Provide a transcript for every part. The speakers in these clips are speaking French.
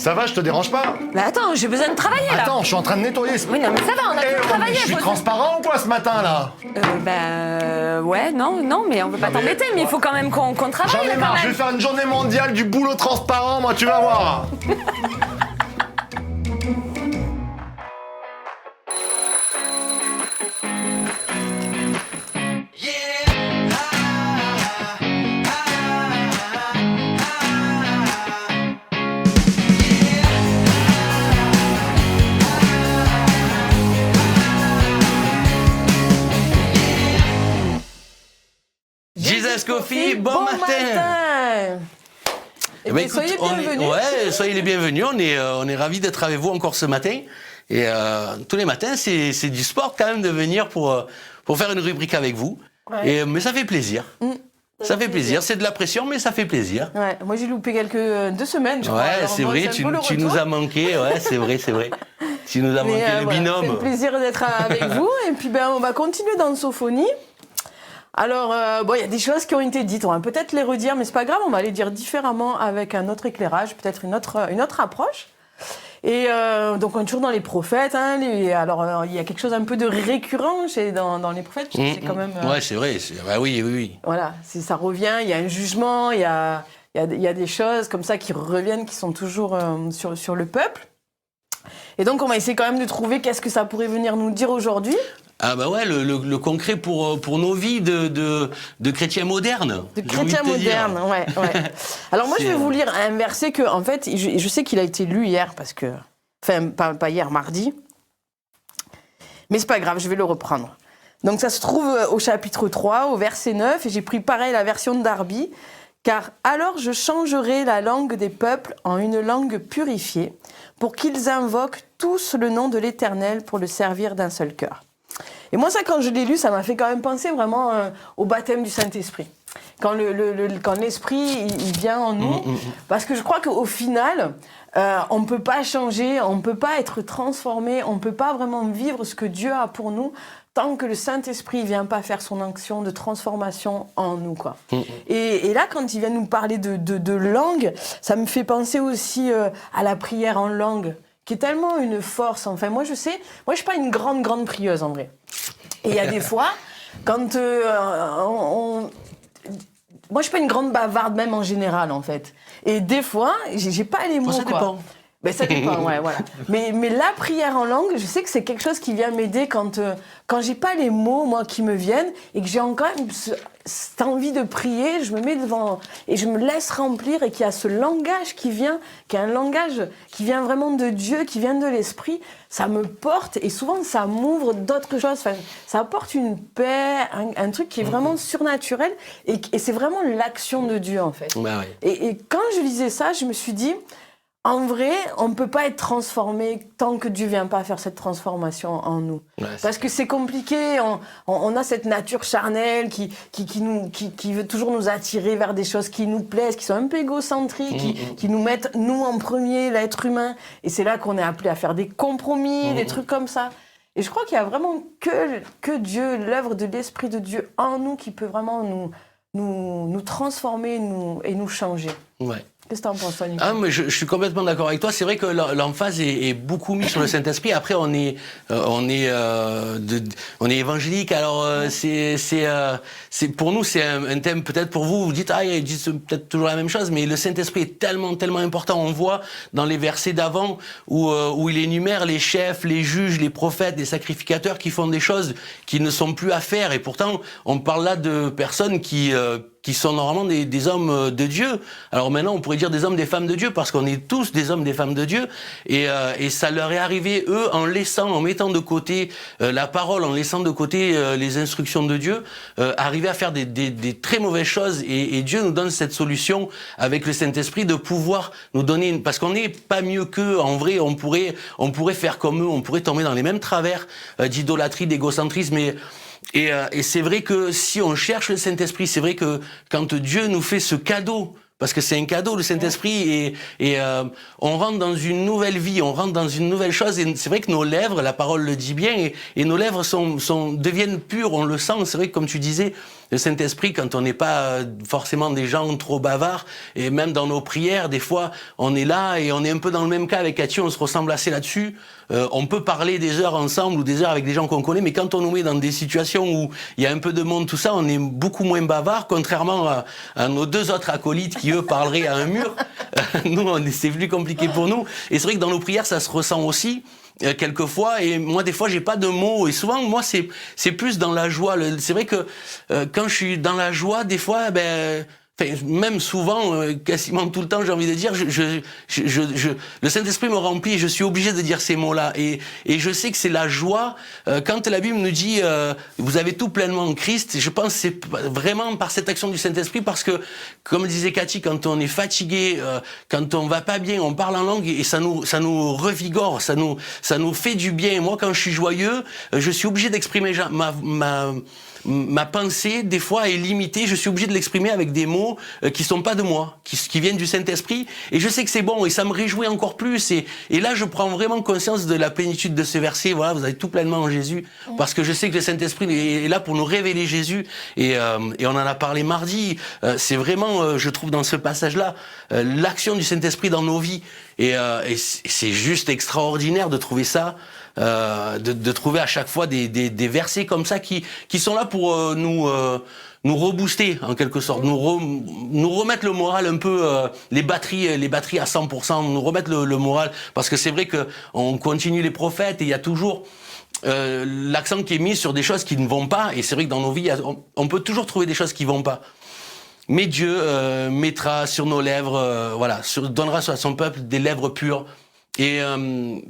Ça va, je te dérange pas? Mais attends, j'ai besoin de travailler là. Attends, je suis en train de nettoyer ce... Oui, non, mais ça va, on a pu travailler. Je suis transparent ou quoi ce matin là? Ouais, non, mais on veut pas t'embêter, mais il faut quand même qu'on travaille. J'en ai marre, je vais faire une journée mondiale du boulot transparent, moi, tu vas voir. Jesus Coffee, bon matin. Eh bien, soyez bienvenus. Soyez les bienvenus. On est ravis d'être avec vous encore ce matin. Et tous les matins, c'est du sport quand même de venir pour faire une rubrique avec vous. Ouais. Mais ça fait plaisir. Ça fait plaisir. C'est de la pression, mais ça fait plaisir. Ouais. Moi, j'ai loupé 2 semaines, je crois. Ouais, c'est vrai. Tu nous as manqué. Ouais, c'est vrai. Tu nous as manqué le binôme. C'est un plaisir d'être avec vous. Et puis, on va continuer dans Sophonie. Alors, il y a des choses qui ont été dites. On va peut-être les redire, mais c'est pas grave. On va les dire différemment avec un autre éclairage, peut-être une autre approche. Et donc, on est toujours dans les prophètes. Alors, il y a quelque chose un peu de récurrent dans les prophètes. Parce que c'est quand même, ouais, c'est vrai. Oui. Voilà, ça revient. Il y a un jugement. Il y a des choses comme ça qui reviennent, qui sont toujours sur le peuple. Et donc, on va essayer quand même de trouver qu'est-ce que ça pourrait venir nous dire aujourd'hui. Ah bah ouais, le concret pour nos vies de chrétiens modernes. De chrétiens modernes, ouais. Alors moi, je vais vous lire un verset que, en fait, je sais qu'il a été lu hier, parce que... Enfin, pas hier, mardi. Mais c'est pas grave, je vais le reprendre. Donc ça se trouve au chapitre 3, au verset 9, et j'ai pris pareil la version de Darby. Car alors je changerai la langue des peuples en une langue purifiée, pour qu'ils invoquent tous le nom de l'Éternel pour le servir d'un seul cœur. Et moi, ça, quand je l'ai lu, ça m'a fait quand même penser vraiment au baptême du Saint-Esprit. Quand l'Esprit il vient en nous. Parce que je crois qu'au final, on ne peut pas changer, on ne peut pas être transformé, on ne peut pas vraiment vivre ce que Dieu a pour nous tant que le Saint-Esprit ne vient pas faire son action de transformation en nous, quoi. Et là, quand il vient nous parler de langue, ça me fait penser aussi à la prière en langue, qui est tellement une force. Enfin, moi, je suis pas une grande prieuse, en vrai. Et il y a des fois, quand moi, je suis pas une grande bavarde, même en général, en fait. Et des fois, j'ai pas les mots, ça dépend. Ben, ça dépend, ouais, voilà. Mais la prière en langue, je sais que c'est quelque chose qui vient m'aider quand j'ai pas les mots, moi, qui me viennent, et que j'ai encore cette envie de prier, je me mets devant, et je me laisse remplir, et qu'il y a ce langage qui est un langage qui vient vraiment de Dieu, qui vient de l'Esprit, ça me porte, et souvent, ça m'ouvre d'autres choses. Enfin, ça apporte une paix, un truc qui est vraiment surnaturel, et c'est vraiment l'action de Dieu, en fait. Bah ouais. Et quand je lisais ça, je me suis dit... En vrai, on ne peut pas être transformé tant que Dieu ne vient pas faire cette transformation en nous. Ouais, parce que c'est compliqué, on a cette nature charnelle qui veut toujours nous attirer vers des choses qui nous plaisent, qui sont un peu égocentriques, qui nous mettent, nous, en premier, l'être humain. Et c'est là qu'on est appelé à faire des compromis, des trucs comme ça. Et je crois qu'il y a vraiment que Dieu, l'œuvre de l'Esprit de Dieu en nous qui peut vraiment nous transformer et nous changer. Ouais. Qu'est-ce que tu en penses, toi, Nicolas ? Mais je suis complètement d'accord avec toi. C'est vrai que l'emphase est beaucoup mise sur le Saint-Esprit. Après, on est évangélique. Alors, c'est pour nous, c'est un thème peut-être pour vous. Vous dites, ils disent peut-être toujours la même chose, mais le Saint-Esprit est tellement important. On voit dans les versets d'avant où il énumère les chefs, les juges, les prophètes, les sacrificateurs qui font des choses qui ne sont plus à faire. Et pourtant, on parle là de personnes qui sont normalement des hommes de Dieu. Alors maintenant, on pourrait dire des hommes, des femmes de Dieu, parce qu'on est tous des hommes, des femmes de Dieu. Et ça leur est arrivé, eux, en mettant de côté la parole, en laissant de côté les instructions de Dieu, arriver à faire des très mauvaises choses. Et Dieu nous donne cette solution avec le Saint-Esprit de pouvoir nous donner, parce qu'on n'est pas mieux qu'eux. En vrai, on pourrait faire comme eux, on pourrait tomber dans les mêmes travers d'idolâtrie, d'égocentrisme. Et c'est vrai que si on cherche le Saint-Esprit, c'est vrai que quand Dieu nous fait ce cadeau Parce que c'est un cadeau, le Saint-Esprit, et on rentre dans une nouvelle vie, on rentre dans une nouvelle chose, et c'est vrai que nos lèvres, la parole le dit bien, et nos lèvres deviennent pures, on le sent, c'est vrai que comme tu disais, le Saint-Esprit, quand on n'est pas forcément des gens trop bavards, et même dans nos prières, des fois, on est là, et on est un peu dans le même cas avec Cathy, on se ressemble assez là-dessus, on peut parler des heures ensemble, ou des heures avec des gens qu'on connaît, mais quand on nous met dans des situations où il y a un peu de monde, tout ça, on est beaucoup moins bavards, contrairement à nos deux autres acolytes qui, eux, parleraient à un mur. Nous, c'est plus compliqué pour nous. Et c'est vrai que dans nos prières, ça se ressent aussi, quelquefois. Et moi, des fois, j'ai pas de mots. Et souvent, moi, c'est plus dans la joie. C'est vrai que quand je suis dans la joie, des fois, enfin, même souvent, quasiment tout le temps, j'ai envie de dire, le Saint-Esprit me remplit et je suis obligé de dire ces mots-là. Et je sais que c'est la joie. Quand la Bible nous dit, vous avez tout pleinement en Christ, je pense que c'est vraiment par cette action du Saint-Esprit, parce que, comme disait Cathy, quand on est fatigué, quand on va pas bien, on parle en langue et ça nous revigore, ça nous fait du bien. Moi, quand je suis joyeux, je suis obligé d'exprimer ma pensée, des fois, est limitée. Je suis obligé de l'exprimer avec des mots qui sont pas de moi, qui viennent du Saint-Esprit. Et je sais que c'est bon, et ça me réjouit encore plus. Et là, je prends vraiment conscience de la plénitude de ce verset. Voilà, vous avez tout pleinement en Jésus. Parce que je sais que le Saint-Esprit est là pour nous révéler Jésus. Et on en a parlé mardi. C'est vraiment, je trouve, dans ce passage-là, l'action du Saint-Esprit dans nos vies. Et c'est juste extraordinaire de trouver ça. De trouver à chaque fois des versets comme ça qui sont là pour nous rebooster en quelque sorte, nous remettre le moral un peu, les batteries à 100%, nous remettre le moral, parce que c'est vrai que on continue les prophètes et il y a toujours l'accent qui est mis sur des choses qui ne vont pas, et c'est vrai que dans nos vies on peut toujours trouver des choses qui vont pas. Mais Dieu mettra sur nos lèvres, donnera à son peuple des lèvres pures, et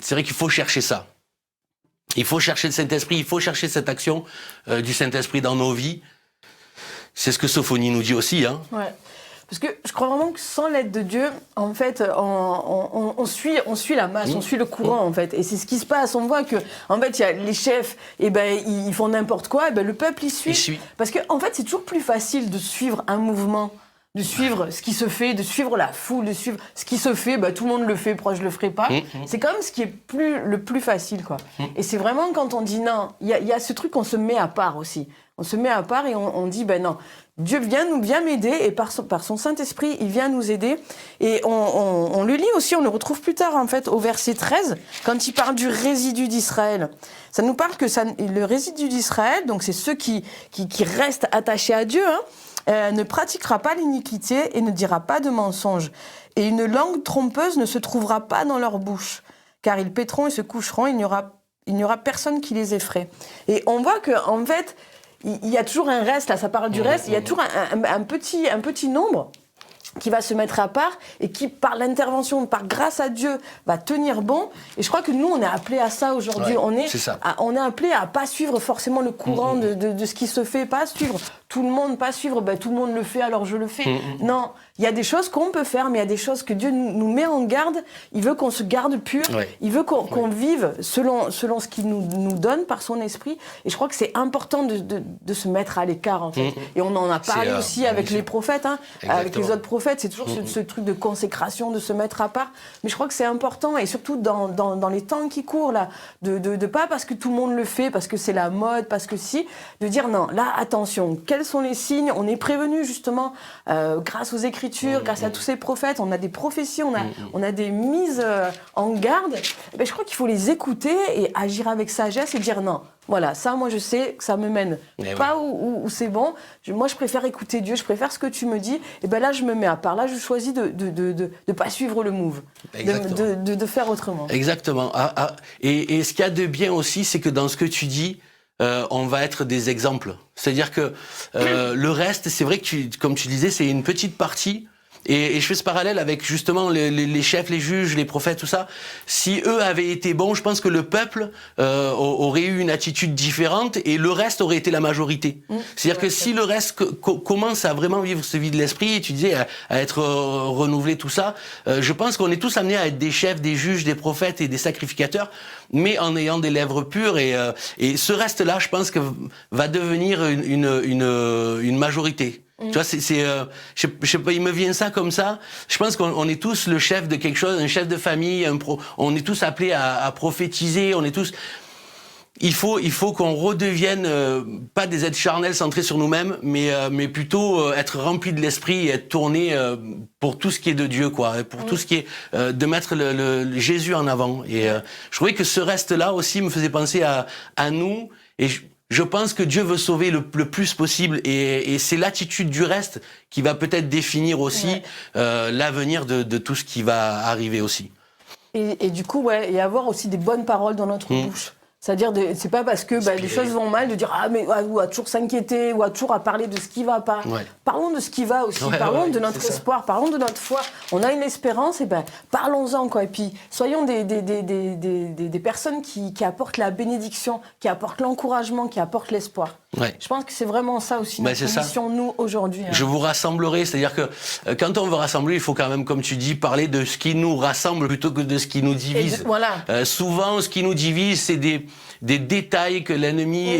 c'est vrai qu'il faut chercher ça. Il faut chercher le Saint-Esprit, il faut chercher cette action du Saint-Esprit dans nos vies. C'est ce que Sophonie nous dit aussi. Hein. Ouais. Parce que je crois vraiment que sans l'aide de Dieu, en fait, on suit la masse, on suit le courant, en fait. Et c'est ce qui se passe. On voit que, en fait, il y a les chefs, ils font n'importe quoi, le peuple, il suit. Parce que, en fait, c'est toujours plus facile de suivre un mouvement, de suivre ce qui se fait, de suivre la foule, de suivre ce qui se fait. Tout le monde le fait, pourquoi je le ferai pas. C'est quand même ce qui est le plus facile, quoi. Et c'est vraiment quand on dit non, il y a ce truc qu'on se met à part aussi. On se met à part et on dit non, Dieu vient m'aider, et par son Saint-Esprit, il vient nous aider. Et on le lit aussi, on le retrouve plus tard, en fait, au verset 13, quand il parle du résidu d'Israël. Ça nous parle que le résidu d'Israël, donc c'est ceux qui restent attachés à Dieu, ne pratiquera pas l'iniquité et ne dira pas de mensonge. Et une langue trompeuse ne se trouvera pas dans leur bouche, car ils paîtront et se coucheront, il n'y aura personne qui les effraie. Et on voit qu'en fait, il y a toujours un reste, là, ça parle du reste, il y a toujours un petit nombre qui va se mettre à part et qui, par l'intervention, par grâce à Dieu, va tenir bon. Et je crois que nous, on est appelés à ça aujourd'hui. Ouais, on est appelés à pas suivre forcément le courant de ce qui se fait, pas suivre tout le monde, pas suivre tout le monde le fait, alors je le fais. Non, il y a des choses qu'on peut faire, mais il y a des choses que Dieu nous met en garde. Il veut qu'on se garde pur. Il veut qu'on vive selon ce qu'il nous donne par son esprit. Et je crois que c'est important de se mettre à l'écart, en fait. Et on en a parlé aussi avec les prophètes, avec les autres prophètes. C'est toujours ce truc de consécration, de se mettre à part. Mais je crois que c'est important, et surtout dans les temps qui courent, là, de pas parce que tout le monde le fait, parce que c'est la mode, parce que de dire non, là, attention, quels sont les signes? On est prévenu justement grâce aux Écritures, grâce à tous ces prophètes, on a des prophéties, on a des mises en garde. Je crois qu'il faut les écouter et agir avec sagesse et dire non. Voilà, ça, moi, je sais que ça me mène pas où c'est bon. Moi, je préfère écouter Dieu, je préfère ce que tu me dis. Et là, je me mets à part. Là, je choisis de pas suivre le move, de faire autrement. Exactement. Et ce qu'il y a de bien aussi, c'est que dans ce que tu dis, on va être des exemples. C'est-à-dire que le reste, c'est vrai que, comme tu disais, c'est une petite partie. Et je fais ce parallèle avec justement les chefs, les juges, les prophètes, tout ça. Si eux avaient été bons, je pense que le peuple aurait eu une attitude différente et le reste aurait été la majorité. C'est-à-dire que si le reste commence à vraiment vivre ce vie de l'esprit, tu disais, à être renouvelé, tout ça, je pense qu'on est tous amenés à être des chefs, des juges, des prophètes et des sacrificateurs, mais en ayant des lèvres pures. Et ce reste-là, je pense que va devenir une majorité. Tu vois, je sais pas, il me vient ça comme ça. Je pense qu'on est tous le chef de quelque chose, un chef de famille, on est tous appelés à prophétiser, on est tous... Il faut qu'on redevienne pas des êtres charnels centrés sur nous-mêmes, mais plutôt être remplis de l'esprit et être tournés pour tout ce qui est de Dieu, quoi, pour tout ce qui est de mettre le Jésus en avant. Et je trouvais que ce reste-là aussi me faisait penser à nous. Et je pense que Dieu veut sauver le plus possible, et c'est l'attitude du reste qui va peut-être définir aussi l'avenir de tout ce qui va arriver aussi. Et du coup, et avoir aussi des bonnes paroles dans notre bouche. C'est-à-dire, c'est pas parce que les choses vont mal de dire ou à toujours s'inquiéter, ou à toujours à parler de ce qui va pas. Ouais. Parlons de ce qui va aussi, parlons de notre espoir, parlons de notre foi. On a une espérance, et parlons-en, quoi. Et puis, soyons des personnes qui apportent la bénédiction, qui apportent l'encouragement, qui apportent l'espoir. Ouais. Je pense que c'est vraiment ça aussi notre mission, nous, aujourd'hui. Hein. Je vous rassemblerai, c'est-à-dire que quand on veut rassembler, il faut quand même, comme tu dis, parler de ce qui nous rassemble plutôt que de ce qui nous divise. Souvent, ce qui nous divise, c'est des détails que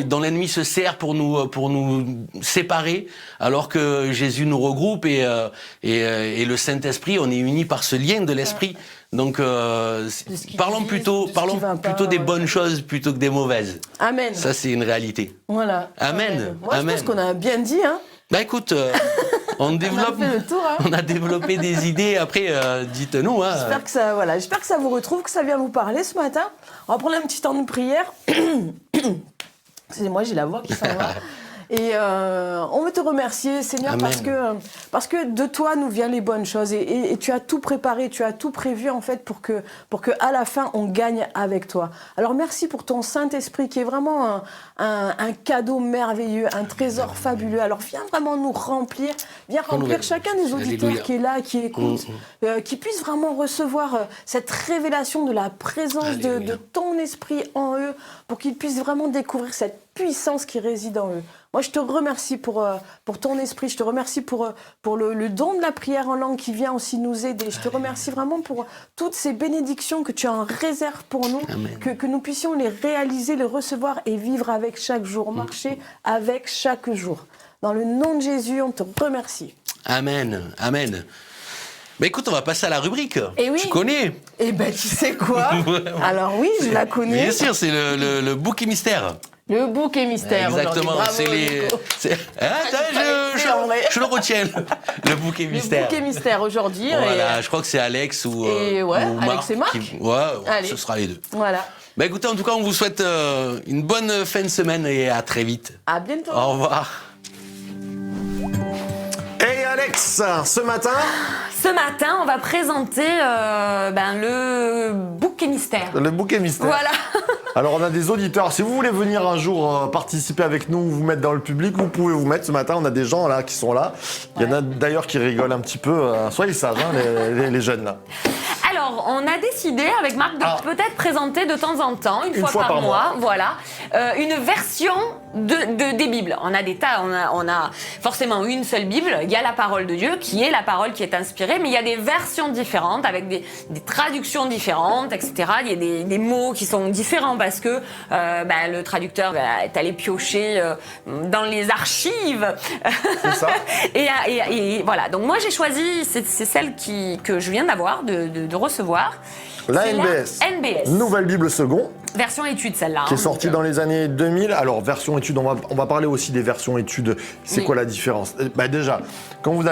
dont l'ennemi se sert pour nous séparer, alors que Jésus nous regroupe, et le Saint-Esprit, on est unis par ce lien de l'Esprit. Donc, parlons plutôt des bonnes choses plutôt que des mauvaises. Amen. Ça, c'est une réalité. Voilà. Amen. Moi, je pense qu'on a bien dit, hein. Écoute, on développe. On a fait le tour, hein. On a développé des idées. Après, dites-nous. Hein. J'espère que ça vous retrouve, que ça vient vous parler ce matin. On va prendre un petit temps de prière. Excusez-moi, j'ai la voix qui s'en va. Et on veut te remercier, Seigneur, parce que de toi nous viennent les bonnes choses, et tu as tout préparé, tu as tout prévu, en fait, pour que à la fin on gagne avec toi. Alors merci pour ton Saint-Esprit qui est vraiment un cadeau merveilleux, un trésor fabuleux. Alors viens vraiment nous remplir, viens remplir chacun des auditeurs qui est là, qui écoute, qui puisse vraiment recevoir cette révélation de la présence de ton Esprit en eux, pour qu'ils puissent vraiment découvrir cette puissance qui réside en eux. Moi, je te remercie pour ton esprit. Je te remercie pour le don de la prière en langue qui vient aussi nous aider. Je te remercie vraiment pour toutes ces bénédictions que tu as en réserve pour nous, que nous puissions les réaliser, les recevoir et vivre avec chaque jour, marcher avec chaque jour. Dans le nom de Jésus, on te remercie. Amen. Amen. Écoute, on va passer à la rubrique. Et oui. Tu connais? Tu sais quoi? Alors oui, je la connais. Bien sûr, c'est le bouquet mystère. Le bouquet mystère. Exactement, c'est je le retiens, le bouquet mystère. Le bouquet mystère aujourd'hui. Voilà, je crois que c'est Alex ou Alex et Marc. Ce sera les deux. Voilà. Écoutez, en tout cas, on vous souhaite une bonne fin de semaine et à très vite. À bientôt. Au revoir. Hey Alex, ce matin, on va présenter le bouquet mystère. Le bouquet mystère. Voilà. Alors, on a des auditeurs. Si vous voulez venir un jour participer avec nous, vous mettre dans le public, vous pouvez vous mettre. Ce matin, on a des gens là qui sont là. Il y en a d'ailleurs qui rigolent un petit peu. Soyez sages, hein, les jeunes là. Alors, on a décidé avec Marc de peut-être présenter de temps en temps, une fois par mois, voilà, une version des Bibles. On a des tas, on a forcément une seule Bible. Il y a la parole de Dieu qui est la parole qui est inspirée, mais il y a des versions différentes avec des traductions différentes, etc. Il y a des mots qui sont différents parce que le traducteur est allé piocher dans les archives. C'est ça. et voilà. Donc moi j'ai choisi, c'est celle que je viens d'avoir, de recevoir. La NBS. Nouvelle Bible Second. Version étude, celle-là. Qui est sortie dans les années 2000. Alors, version étude, on va parler aussi des versions études. C'est quoi la différence? Déjà, quand vous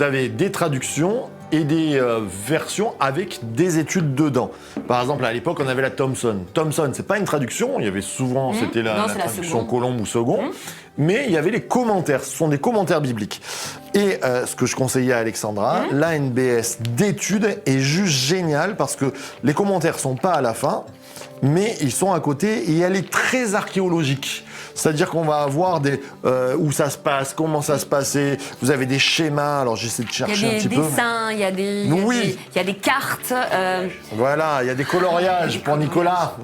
avez des traductions et des versions avec des études dedans. Par exemple, à l'époque, on avait la Thomson. Thomson, c'est pas une traduction. Il y avait souvent, c'était la traduction Colombe ou Second. Mais il y avait les commentaires. Ce sont des commentaires bibliques. Et ce que je conseillais à Alexandra, la NBS d'études est juste géniale parce que les commentaires sont pas à la fin, mais ils sont à côté et elle est très archéologique. C'est-à-dire qu'on va avoir où ça se passe, comment ça se passait. Vous avez des schémas. Alors j'essaie de chercher un petit peu. Il y a des dessins, il y a des cartes. Voilà, il y a des coloriages pour Nicolas.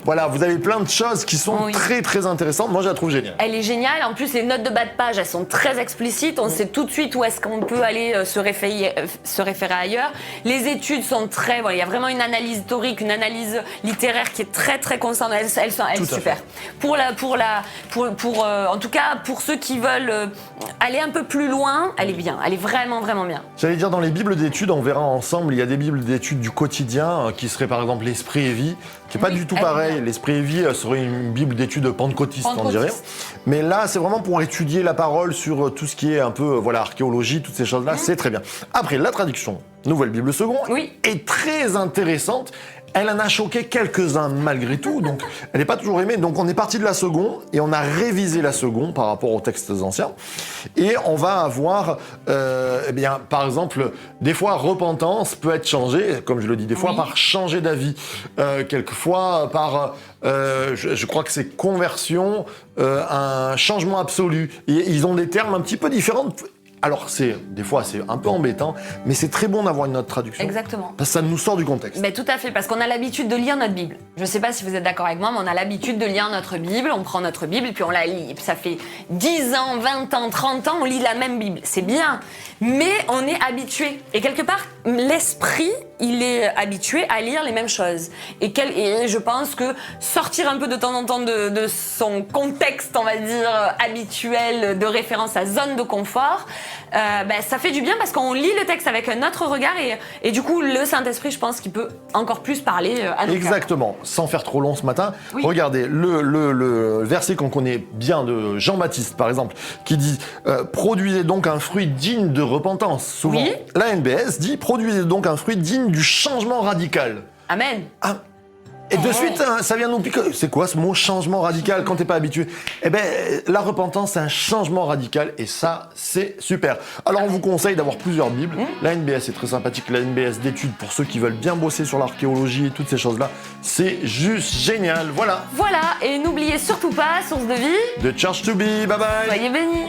Voilà, vous avez plein de choses qui sont très très intéressantes. Moi, je la trouve géniale. Elle est géniale. En plus, les notes de bas de page, elles sont très explicites. On sait tout de suite où est-ce qu'on peut aller se référer ailleurs. Les études sont très. Voilà, il y a vraiment une analyse historique, une analyse littéraire qui est très très constante. Elles sont super. Pour la en tout cas, pour ceux qui veulent aller un peu plus loin, elle est bien. Elle est vraiment, vraiment bien. J'allais dire, dans les bibles d'études, on verra ensemble, il y a des bibles d'études du quotidien qui seraient par exemple l'Esprit et Vie, qui n'est pas du tout pareil. L'Esprit et Vie serait une bible d'études pentecôtiste, on dirait. Mais là, c'est vraiment pour étudier la parole sur tout ce qui est un peu archéologie, toutes ces choses-là, c'est très bien. Après, la traduction, Nouvelle Bible Seconde, est très intéressante. Elle en a choqué quelques-uns malgré tout, donc elle n'est pas toujours aimée. Donc on est parti de la seconde et on a révisé la seconde par rapport aux textes anciens. Et on va avoir, par exemple, des fois repentance peut être changée, comme je le dis, des fois par changer d'avis, quelquefois par, je crois que c'est conversion, un changement absolu. Et ils ont des termes un petit peu différents. Alors, des fois, c'est un peu embêtant, mais c'est très bon d'avoir une autre traduction. Exactement. Parce que ça nous sort du contexte. Mais tout à fait, parce qu'on a l'habitude de lire notre Bible. Je ne sais pas si vous êtes d'accord avec moi, mais on a l'habitude de lire notre Bible, on prend notre Bible et puis on la lit. Et puis ça fait 10 ans, 20 ans, 30 ans, on lit la même Bible. C'est bien, mais on est habitué. Et quelque part, l'esprit, il est habitué à lire les mêmes choses. Et je pense que sortir un peu de temps en temps de son contexte, on va dire, habituel, de référence, sa zone de confort, ça fait du bien parce qu'on lit le texte avec un autre regard et du coup, le Saint-Esprit, je pense qu'il peut encore plus parler à nos cœurs. Exactement. Sans faire trop long ce matin, regardez le verset qu'on connaît bien de Jean-Baptiste, par exemple, qui dit « Produisez donc un fruit digne de repentance ». Souvent, la NBS dit « Produisez donc un fruit digne du changement radical ». Amen. Et de suite, ça vient nous piquer. C'est quoi ce mot changement radical quand t'es pas habitué? Eh ben, la repentance, c'est un changement radical et ça, c'est super. Alors, on vous conseille d'avoir plusieurs bibles. La NBS est très sympathique. La NBS d'études pour ceux qui veulent bien bosser sur l'archéologie et toutes ces choses-là. C'est juste génial. Voilà. Voilà. Et n'oubliez surtout pas, source de vie. The Church to be. Bye bye. Soyez bénis.